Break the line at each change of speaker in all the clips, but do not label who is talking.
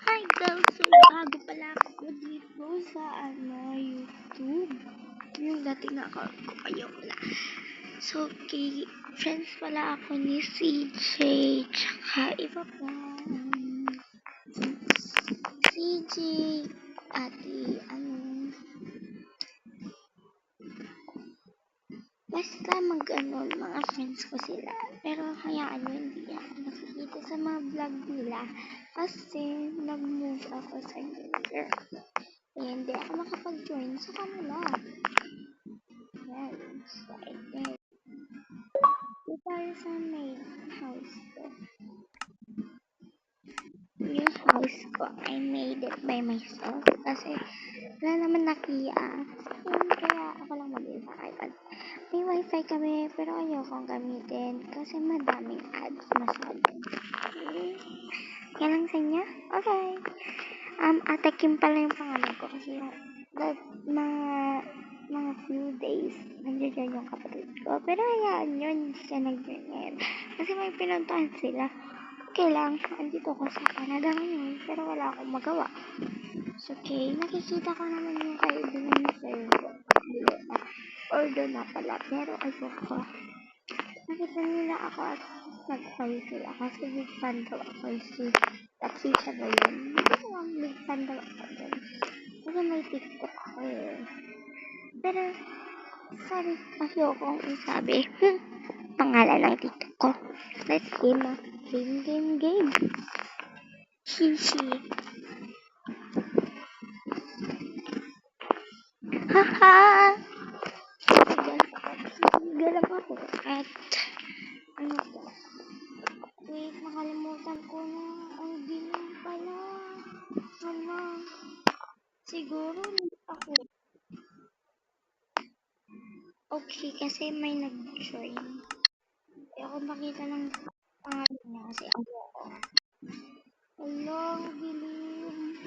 Hi guys! So, bago pala ako dito sa YouTube. Yung dating account ko kayo wala. So, friends pala ako ni CJ, tsaka iba pa. CJ, ate, basta mga friends ko sila. Pero hayaan nyo, hindi ako nakikita sa mga vlog nila. Kasi nag-move ako sa year. Kaya hindi ako makapag-join sa kanila. Yan. So, again. Ito tayo sa main house ko. Yung house ko, I made it by myself. Kasi wala naman nakiya. Kaya ako lang mag-isa. May wifi kami, pero ayokong gamitin. Kasi madaming ads masyado. Yan lang sa inyo? Okay. Ate Kim pala yung pangalan ko. Kasi mga few days, nandiyan yung kapatid ko. Pero hayaan yun, hindi siya nag-join ngayon. Kasi may pinuntahan sila. Okay lang, andito ko sa Canada ngayon. Pero wala akong magawa. It's okay. Nakikita ko naman yung kaibigan ni Sir ko. Order na pala. Pero ayoko. Nakita nila ako at nag-call sila. Kasi big fan daw ako. Si Taksisha ba yun? Hindi ko lang big fan daw ako dun. Kasi may TikTok ako eh. Pero, sorry, ayokong isabi. Pangalan ng TikTok ko. Let's game. Shishi. Haha! Galang ako. At, ano to? Wait, nakalimutan ko na. Ang dilim pala. Ano? Siguro, ako. Okay, kasi may nag-join. Ayoko makita ng pangalan niya kasi ako. Hello, dilim.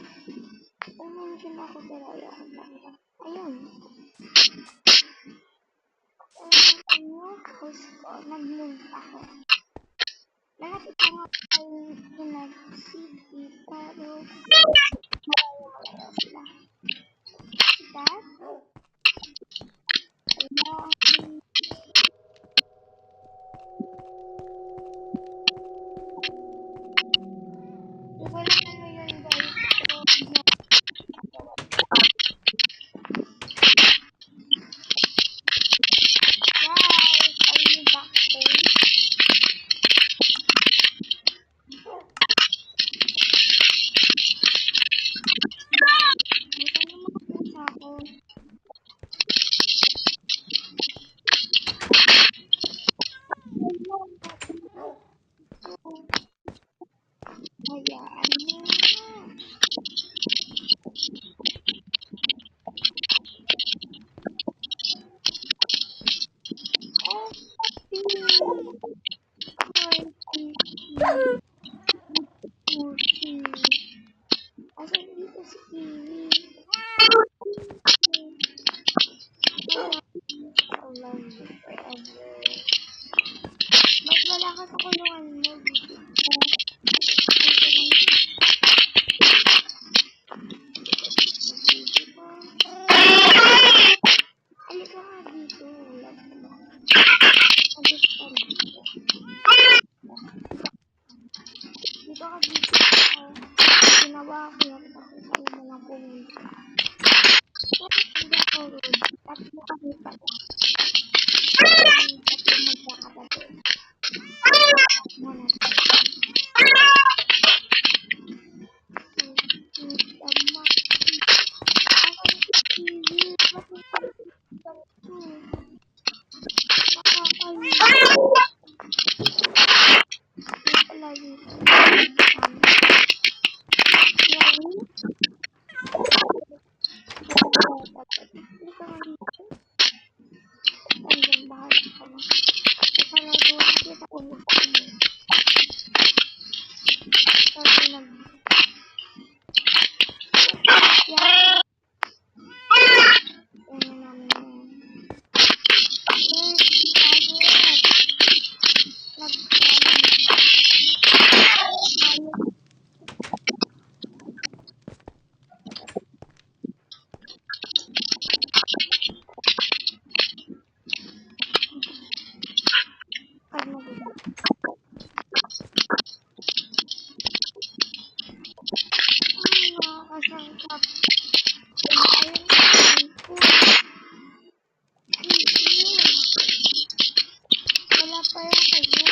Nandiyan ako pero ayoko makita. Ayun. House ko, nag-move ako. Malapit na nga kayo nag-CD pero malayo sila. That? Ba't wala ka sa kulungan mo? Halika nga dito. Dito ka dito. Ginawa ko yan. Tapos ayaw mo lang pumunta. Tapos hindi ako road. Tapos mo kami pala. Tapos magkakapatid. Muna. ang tap. Ayun, ayun ko. Ayun. Wala pa yan kayo.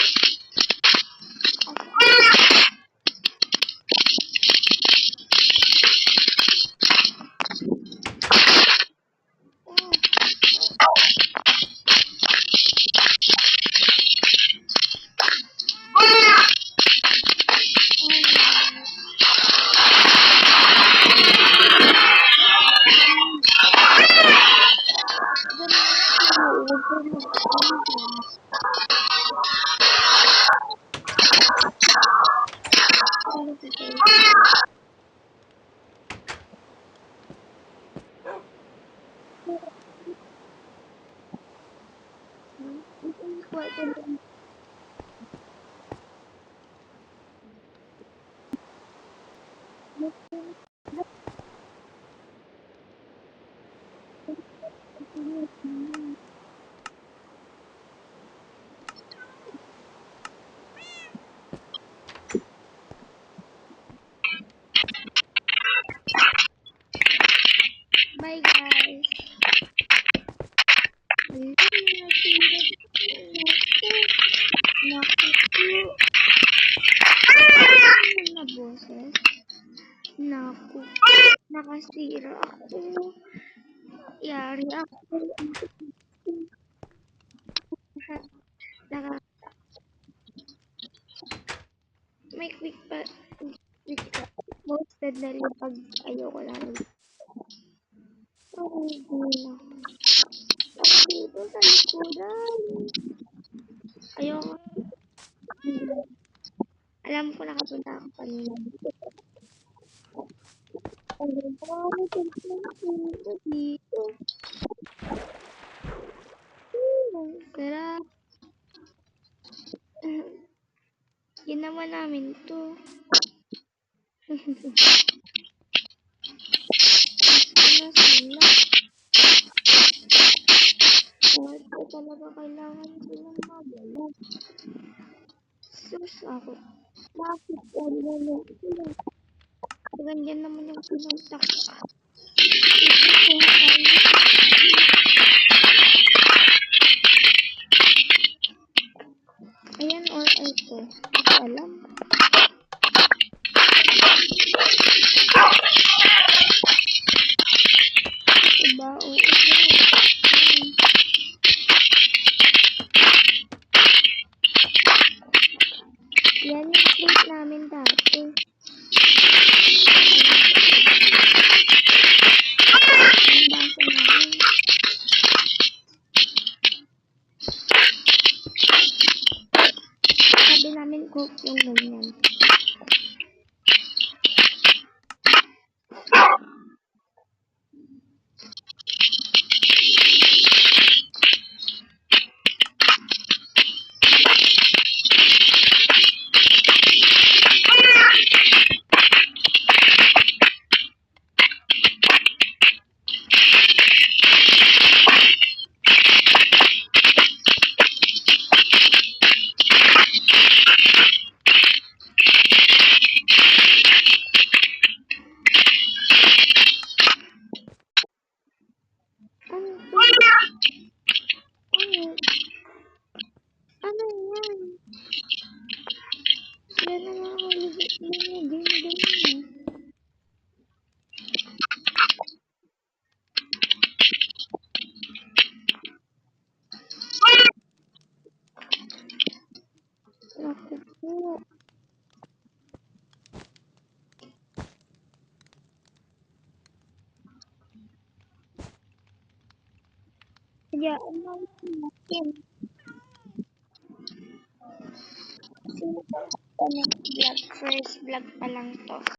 Bye guys. Na boses. Naku. Nakasira ako. Yari ako. Naka, may quick pa. Quick pa. Posted na rin pag ayoko lang. Oo, na. Ako dito sa likuran. Ayoko. Alam ko nakapunta ako kanina. Ang dami dito dito. Ang sarap. Yun naman namin to. Ano sila? Ito talaga kailangan silang magala. Sus ako. Bakit ulo mo sila? Ganyan naman yung pinuntak. Ayan or ito. Hindi ko alam. Diba? Oo. Yan yung plate namin dati. Yung baso namin. Sabi namin cook yung ganyan. Ano yan? Yan na nga ako. Ganyan. Naku po. Kaya, ano natin? Sino pa next vlog? First vlog pa lang to.